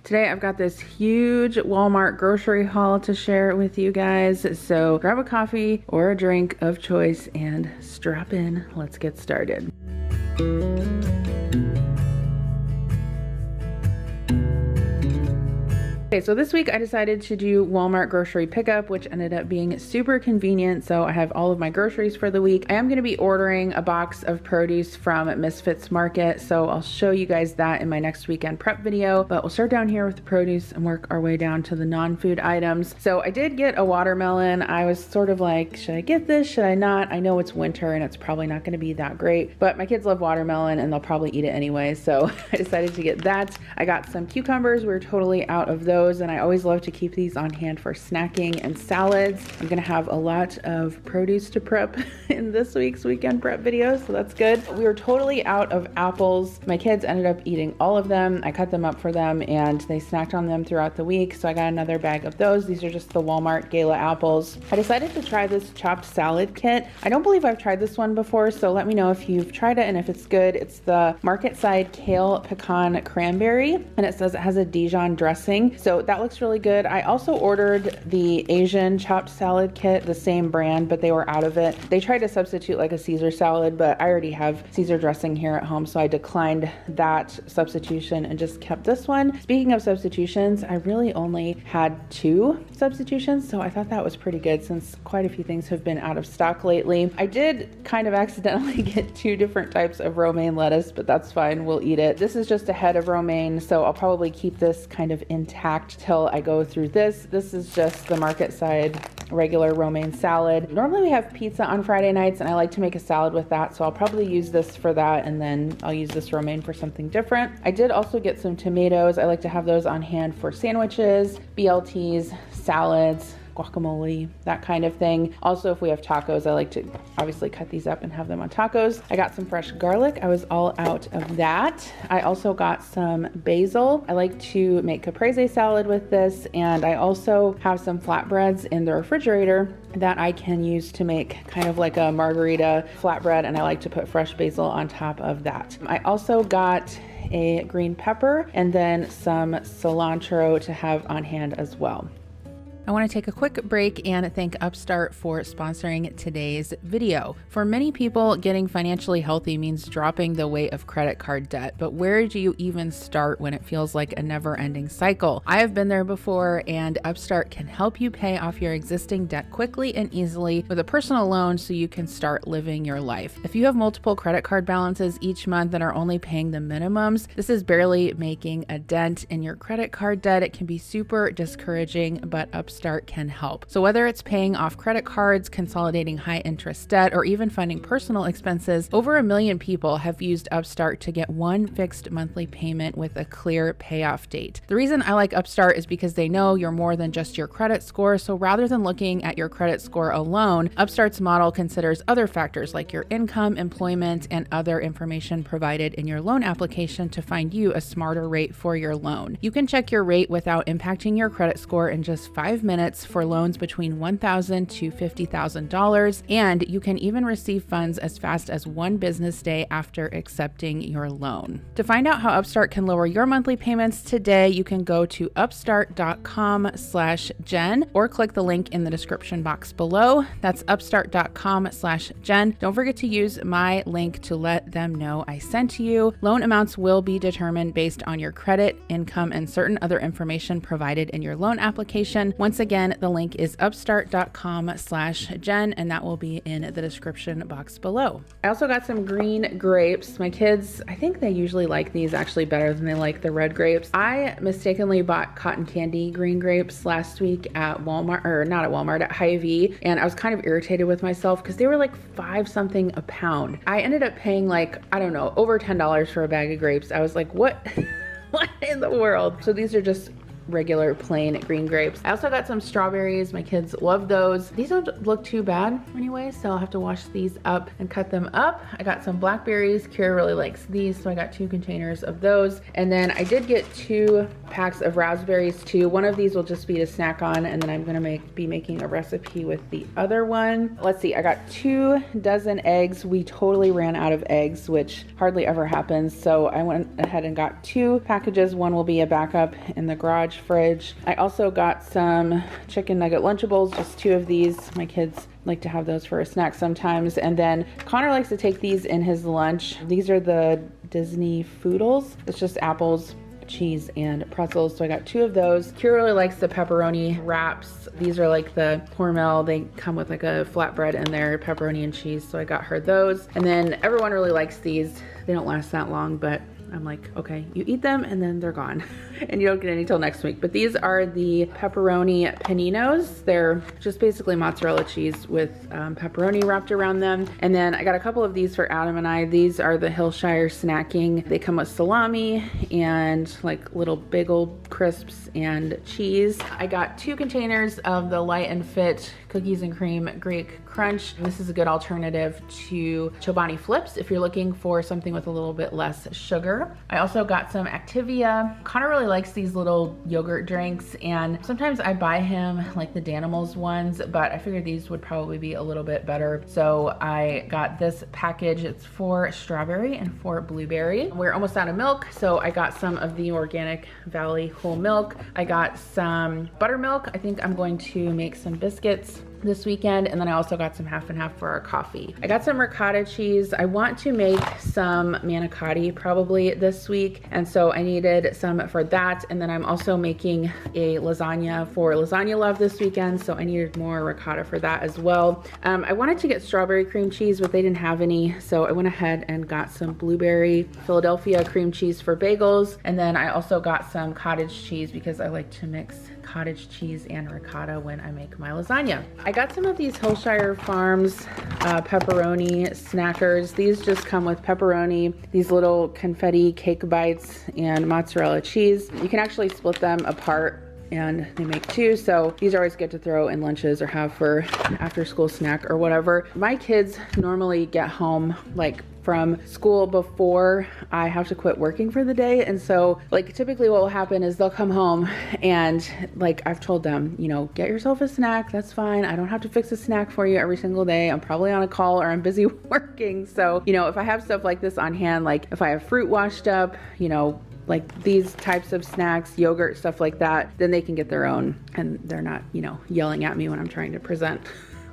Today I've got this huge Walmart grocery haul to share with you guys. So grab a coffee or a drink of choice and strap in. Let's get started. Okay, so this week I decided to do Walmart grocery pickup, which ended up being super convenient. So I have all of my groceries for the week. I am going to be ordering a box of produce from Misfits Market, so I'll show you guys that in my next weekend prep video. But we'll start down here with the produce and work our way down to the non-food items. So I did get a watermelon. I was sort of like, should I get this? Should I not? I know it's winter and it's probably not going to be that great, but my kids love watermelon and they'll probably eat it anyway. So I decided to get that. I got some cucumbers. We were totally out of those. And I always love to keep these on hand for snacking and salads. I'm gonna have a lot of produce to prep in this week's weekend prep video, so that's good. We were totally out of apples. My kids ended up eating all of them. I cut them up for them and they snacked on them throughout the week, so I got another bag of those. These are just the Walmart Gala apples. I decided to try this chopped salad kit. I don't believe I've tried this one before, so let me know if you've tried it and if it's good. It's the Market Side Kale Pecan Cranberry, and it says it has a Dijon dressing, so that looks really good. I also ordered the Asian chopped salad kit, the same brand, but they were out of it. They tried to substitute like a Caesar salad, but I already have Caesar dressing here at home, so I declined that substitution and just kept this one. Speaking of substitutions, I really only had 2 substitutions, so I thought that was pretty good since quite a few things have been out of stock lately. I did kind of accidentally get 2 different types of romaine lettuce, but that's fine, we'll eat it. This is just a head of romaine, so I'll probably keep this kind of intact till I go through this. This is just the Market Side regular romaine salad. Normally we have pizza on Friday nights and I like to make a salad with that, so I'll probably use this for that and then I'll use this romaine for something different. I did also get some tomatoes. I like to have those on hand for sandwiches, BLTs, salads, guacamole, that kind of thing. Also, if we have tacos, I like to obviously cut these up and have them on tacos. I got some fresh garlic. I was all out of that. I also got some basil. I like to make caprese salad with this, and I also have some flatbreads in the refrigerator that I can use to make kind of like a margarita flatbread, and I like to put fresh basil on top of that. I also got a green pepper and then some cilantro to have on hand as well. I want to take a quick break and thank Upstart for sponsoring today's video. For many people, getting financially healthy means dropping the weight of credit card debt, but where do you even start when it feels like a never-ending cycle? I have been there before, and Upstart can help you pay off your existing debt quickly and easily with a personal loan so you can start living your life. If you have multiple credit card balances each month and are only paying the minimums, this is barely making a dent in your credit card debt. It can be super discouraging, but Upstart can help. So whether it's paying off credit cards, consolidating high interest debt, or even funding personal expenses, over 1 million people have used Upstart to get one fixed monthly payment with a clear payoff date. The reason I like Upstart is because they know you're more than just your credit score. So rather than looking at your credit score alone, Upstart's model considers other factors like your income, employment, and other information provided in your loan application to find you a smarter rate for your loan. You can check your rate without impacting your credit score in just 5 minutes for loans between $1,000 to $50,000, and you can even receive funds as fast as 1 business day after accepting your loan. To find out how Upstart can lower your monthly payments today, you can go to upstart.com/Jen or click the link in the description box below. That's upstart.com/Jen. Don't forget to use my link to let them know I sent you. Loan amounts will be determined based on your credit, income, and certain other information provided in your loan application. Once again, the link is upstart.com/Jen, and that will be in the description box below. I also got some green grapes. My kids, I think they usually like these actually better than they like the red grapes. I mistakenly bought cotton candy green grapes last week at Walmart, or not at Walmart, at Hy-Vee, and I was kind of irritated with myself because they were like 5 something a pound. I ended up paying like, I don't know, over $10 for a bag of grapes. I was like, what? What in the world? So these are just regular plain green grapes. I also got some strawberries. My kids love those. These don't look too bad anyway, so I'll have to wash these up and cut them up. I got some blackberries. Kira really likes these, so I got 2 containers of those. And then I did get 2 packs of raspberries too. One of these will just be to snack on, and then I'm gonna be making a recipe with the other one. Let's see, I got 2 dozen eggs. We totally ran out of eggs, which hardly ever happens, so I went ahead and got 2 packages. One will be a backup in the garage fridge. I also got some chicken nugget Lunchables, just 2 of these. My kids like to have those for a snack sometimes. And then Connor likes to take these in his lunch. These are the Disney Foodles. It's just apples, cheese, and pretzels. So I got 2 of those. Kira really likes the pepperoni wraps. These are like the Hormel. They come with like a flatbread in there, pepperoni and cheese. So I got her those. And then everyone really likes these. They don't last that long, but I'm like, okay, you eat them and then they're gone and you don't get any till next week. But these are the pepperoni paninos. They're just basically mozzarella cheese with pepperoni wrapped around them. And then I got a couple of these for Adam and I. These are the Hillshire Snacking. They come with salami and like little bagel crisps and cheese. I got 2 containers of the Light and Fit cookies and cream Greek Crunch. This is a good alternative to Chobani Flips if you're looking for something with a little bit less sugar. I also got some Activia. Connor really likes these little yogurt drinks, and sometimes I buy him like the Danimals ones, but I figured these would probably be a little bit better. So I got this package. It's for strawberry and for blueberry. We're almost out of milk, so I got some of the Organic Valley whole milk. I got some buttermilk. I think I'm going to make some biscuits this weekend, and then I also got some half and half for our coffee. I got some ricotta cheese. I want to make some manicotti probably this week, and so I needed some for that. And then I'm also making a lasagna for Lasagna Love this weekend, so I needed more ricotta for that as well. I wanted to get strawberry cream cheese, but they didn't have any, so I went ahead and got some blueberry Philadelphia cream cheese for bagels. And then I also got some cottage cheese because I like to mix cottage cheese and ricotta when I make my lasagna. I got some of these Hillshire Farms pepperoni snackers. These just come with pepperoni, these little confetti cake bites, and mozzarella cheese. You can actually split them apart and they make 2, so these are always good to throw in lunches or have for an after school snack or whatever. My kids normally get home like from school before I have to quit working for the day, and so like typically what will happen is they'll come home and like I've told them, you know, get yourself a snack, that's fine. I don't have to fix a snack for you every single day. I'm probably on a call or I'm busy working. So, you know, if I have stuff like this on hand, like if I have fruit washed up, you know, like these types of snacks, yogurt, stuff like that, then they can get their own and they're not, you know, yelling at me when I'm trying to present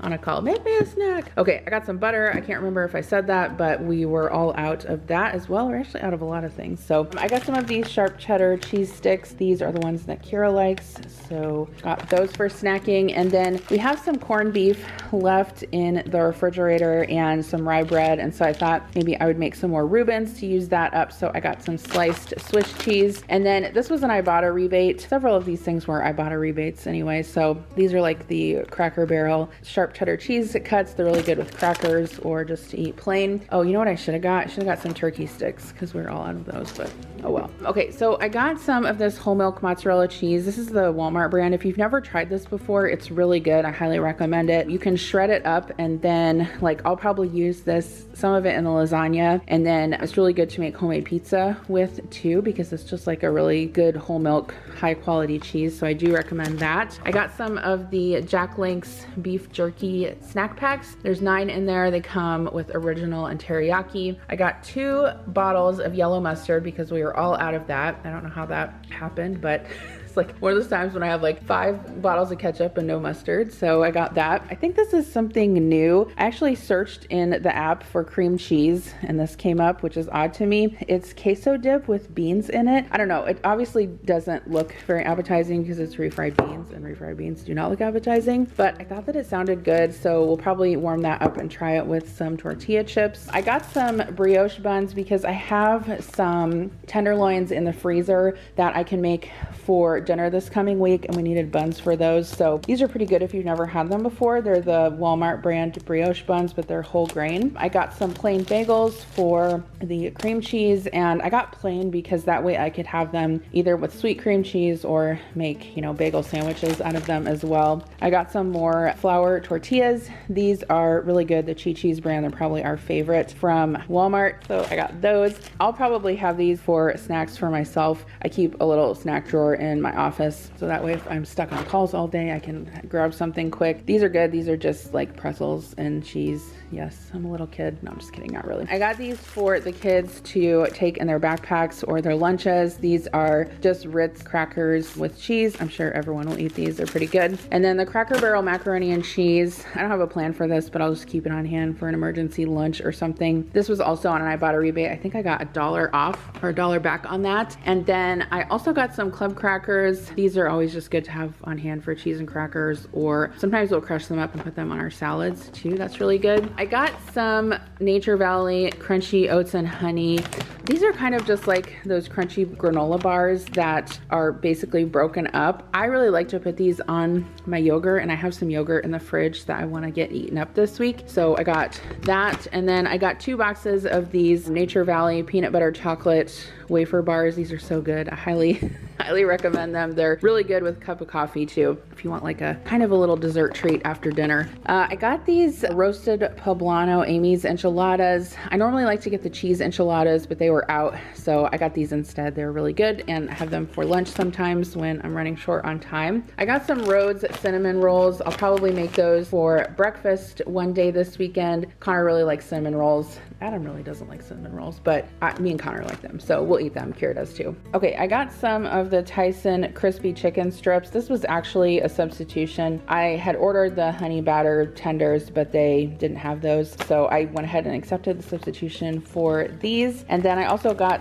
on a call, make me a snack. Okay, I got some butter. I can't remember if I said that, but we were all out of that as well. We're actually out of a lot of things. So I got some of these sharp cheddar cheese sticks. These are the ones that Kira likes. So got those for snacking. And then we have some corned beef left in the refrigerator and some rye bread. And so I thought maybe I would make some more Reubens to use that up. So I got some sliced Swiss cheese. And then this was an Ibotta rebate. Several of these things were Ibotta rebates anyway. So these are like the Cracker Barrel sharp cheddar cheese cuts. They're really good with crackers or just to eat plain. Oh, you know what I should have got? I should have got some turkey sticks because we're all out of those, but oh well. Okay, so I got some of this whole milk mozzarella cheese. This is the Walmart brand. If you've never tried this before, it's really good. I highly recommend it. You can shred it up and then like I'll probably use this, some of it in the lasagna, and then it's really good to make homemade pizza with too because it's just like a really good whole milk, high quality cheese. So I do recommend that. I got some of the Jack Link's beef jerky snack packs. There's 9 in there. They come with original and teriyaki. I got 2 bottles of yellow mustard because we were all out of that. I don't know how that happened, but it's like one of those times when I have like 5 bottles of ketchup and no mustard. So I got that. I think this is something new. I actually searched in the app for cream cheese and this came up, which is odd to me. It's queso dip with beans in it. I don't know. It obviously doesn't look very appetizing because it's refried beans and refried beans do not look appetizing, but I thought that it sounded good. So we'll probably warm that up and try it with some tortilla chips. I got some brioche buns because I have some tenderloins in the freezer that I can make for dinner this coming week and we needed buns for those. So these are pretty good if you've never had them before. They're the Walmart brand brioche buns, but they're whole grain. I got some plain bagels for the cream cheese, and I got plain because that way I could have them either with sweet cream cheese or make, bagel sandwiches out of them as well. I got some more flour tortillas. These are really good. The Chi-Chi's brand, they're probably our favorite from Walmart. So I got those. I'll probably have these for snacks for myself. I keep a little snack drawer in my office, so that way if I'm stuck on calls all day, I can grab something quick. These are good. These are just like pretzels and cheese. Yes, I'm a little kid. No, I'm just kidding, not really. I got these for the kids to take in their backpacks or their lunches. These are just Ritz crackers with cheese. I'm sure everyone will eat these. They're pretty good. And then the Cracker Barrel macaroni and cheese. I don't have a plan for this, but I'll just keep it on hand for an emergency lunch or something. This was also on an Ibotta rebate. I think I got $1 off or $1 back on that. And then I also got some club crackers. These are always just good to have on hand for cheese and crackers, or sometimes we'll crush them up and put them on our salads too. That's really good. I got some Nature Valley crunchy oats and honey. These are kind of just like those crunchy granola bars that are basically broken up. I really like to put these on my yogurt, and I have some yogurt in the fridge that I want to get eaten up this week. So I got that, and then I got 2 boxes of these Nature Valley peanut butter chocolate wafer bars. These are so good. I highly recommend them. They're really good with a cup of coffee too, if you want like a kind of a little dessert treat after dinner. I got these roasted poblano Amy's enchiladas. I normally like to get the cheese enchiladas, but they were out, so I got these instead. They're really good, and I have them for lunch sometimes when I'm running short on time. I got some Rhodes cinnamon rolls. I'll probably make those for breakfast one day this weekend. Connor really likes cinnamon rolls. Adam really doesn't like cinnamon rolls, but me and Connor like them, so we'll eat them. Kira does too. Okay, I got some of the Tyson crispy chicken strips. This was actually a substitution. I had ordered the honey batter tenders, but they didn't have those, so I went ahead and accepted the substitution for these. And then I also got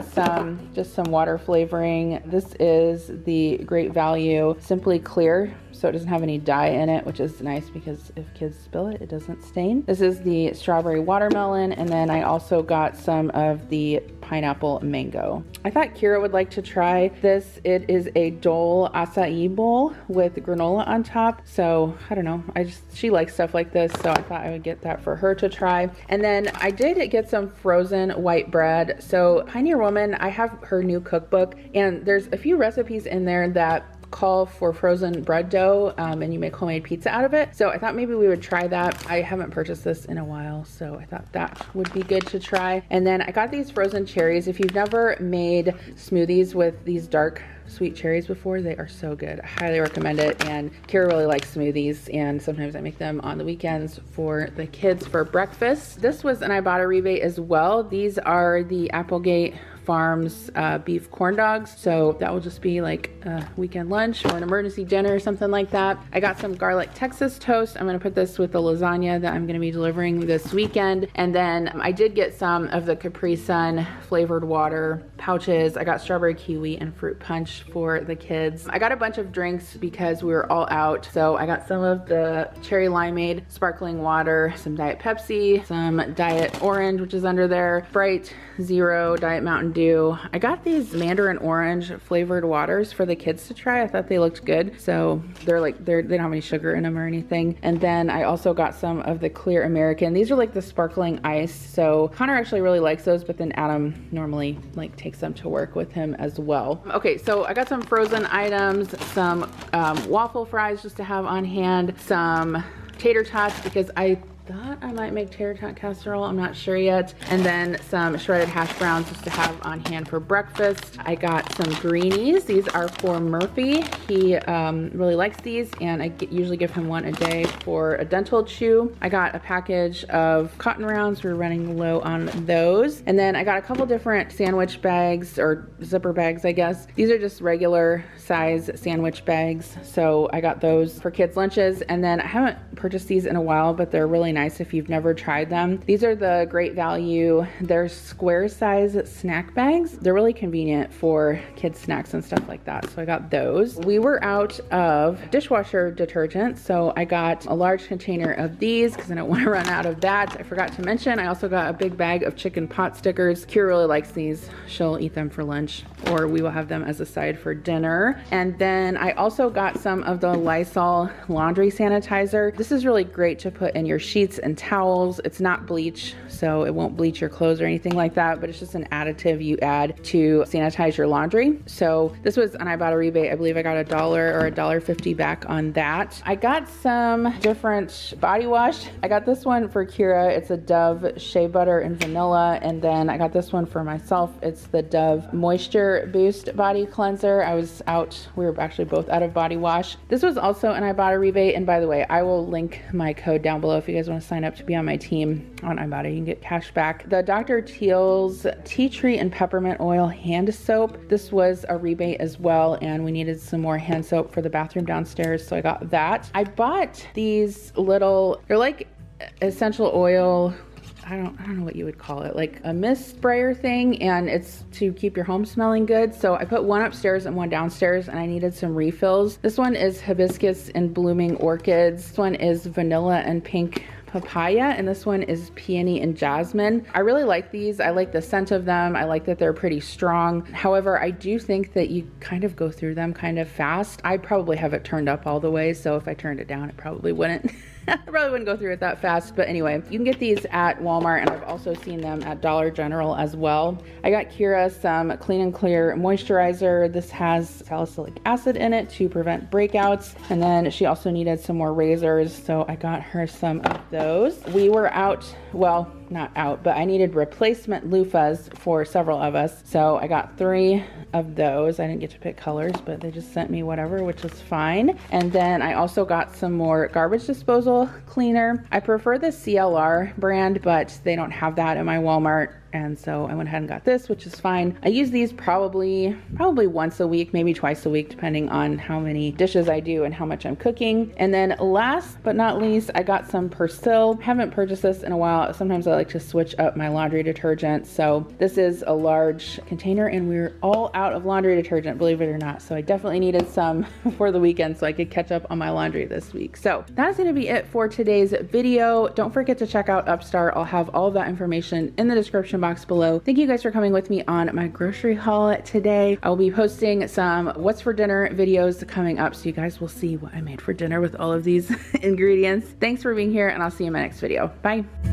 just some water flavoring. This is the Great Value Simply Clear, so it doesn't have any dye in it, which is nice because if kids spill it, it doesn't stain. This is the strawberry watermelon, and then I also got some of the pineapple mango. I thought Kira would like to try this. It is a Dole acai bowl with granola on top. So I don't know, she likes stuff like this, so I thought I would get that for her to try. And then I did get some frozen white bread. So Pioneer Woman, I have her new cookbook, and there's a few recipes in there that call for frozen bread dough, and you make homemade pizza out of it. So I thought maybe we would try that. I haven't purchased this in a while, so I thought that would be good to try. And then I got these frozen cherries. If you've never made smoothies with these dark sweet cherries before, they are so good. I highly recommend it. And Kira really likes smoothies, and sometimes I make them on the weekends for the kids for breakfast. This was an Ibotta rebate as well. These are the Applegate Farms beef corn dogs, so that will just be like a weekend lunch or an emergency dinner or something like that. I got some garlic Texas toast. I'm going to put this with the lasagna that I'm going to be delivering this weekend. And then I did get some of the Capri Sun flavored water pouches. I got strawberry kiwi and fruit punch for the kids. I got a bunch of drinks because we were all out, so I got some of the cherry limeade sparkling water, some Diet Pepsi, some Diet Orange, which is under there, Sprite Zero, Diet Mountain Dew. I got these mandarin orange flavored waters for the kids to try. I thought they looked good. So they don't have any sugar in them or anything. And then I also got some of the Clear American. These are like the sparkling ice. So Connor actually really likes those, but then Adam normally takes them to work with him as well. Okay, so I got some frozen items, some waffle fries just to have on hand, some tater tots because I thought I might make tater tot casserole. I'm not sure yet. And then some shredded hash browns just to have on hand for breakfast. I got some greenies. These are for Murphy. He really likes these, and I usually give him one a day for a dental chew. I got a package of cotton rounds. We're running low on those. And then I got a couple different sandwich bags or zipper bags, I guess. These are just regular size sandwich bags. So I got those for kids' lunches. And then I haven't purchased these in a while, but they're really nice if if you've never tried them. These are the Great Value. They're square size snack bags. They're really convenient for kids snacks and stuff like that. So I got those. We were out of dishwasher detergent, so I got a large container of these because I don't want to run out of that. I forgot to mention, I also got a big bag of chicken pot stickers. Kira really likes these. She'll eat them for lunch, or we will have them as a side for dinner. And then I also got some of the Lysol laundry sanitizer. This is really great to put in your sheets and towels. It's not bleach, so it won't bleach your clothes or anything like that, but it's just an additive you add to sanitize your laundry. So this was an Ibotta rebate. I believe I got $1 or $1.50 back on that. I got some different body wash. I got this one for Kira. It's a Dove Shea Butter and Vanilla. And then I got this one for myself. It's the Dove Moisture Boost Body Cleanser. I was out, we were actually both out of body wash. This was also an Ibotta rebate. And by the way, I will link my code down below if you guys want to sign up to be on my team on Ibotta. You can get cash back. The Dr. Teal's Tea Tree and Peppermint Oil Hand Soap. This was a rebate as well, and we needed some more hand soap for the bathroom downstairs, so I got that. I bought these little, they're like essential oil, I don't know what you would call it, like a mist sprayer thing, and it's to keep your home smelling good. So I put one upstairs and one downstairs, and I needed some refills. This one is hibiscus and blooming orchids. This one is vanilla and pink papaya, and this one is peony and jasmine. I really like these. I like the scent of them. I like that they're pretty strong. However, I do think that you kind of go through them kind of fast. I probably have it turned up all the way, so if I turned it down, it probably wouldn't. I probably wouldn't go through it that fast, but anyway, you can get these at Walmart, and I've also seen them at Dollar General as well. I got Kira some Clean and Clear moisturizer. This has salicylic acid in it to prevent breakouts, and then she also needed some more razors, so I got her some of those. We were out, well, not out, but I needed replacement loofahs for several of us, so I got 3 of those. I didn't get to pick colors, but they just sent me whatever, which is fine. And then I also got some more garbage disposal cleaner. I prefer the CLR brand, but they don't have that in my Walmart, and so I went ahead and got this, which is fine. I use these probably once a week, maybe twice a week, depending on how many dishes I do and how much I'm cooking. And then last but not least, I got some Persil. Haven't purchased this in a while. Sometimes I like to switch up my laundry detergent. So this is a large container, and we're all out of laundry detergent, believe it or not. So I definitely needed some for the weekend so I could catch up on my laundry this week. So that's going to be it for today's video. Don't forget to check out Upstart. I'll have all of that information in the description box below. Thank you guys for coming with me on my grocery haul today. I'll be posting some what's for dinner videos coming up, so you guys will see what I made for dinner with all of these ingredients. Thanks for being here, and I'll see you in my next video. Bye.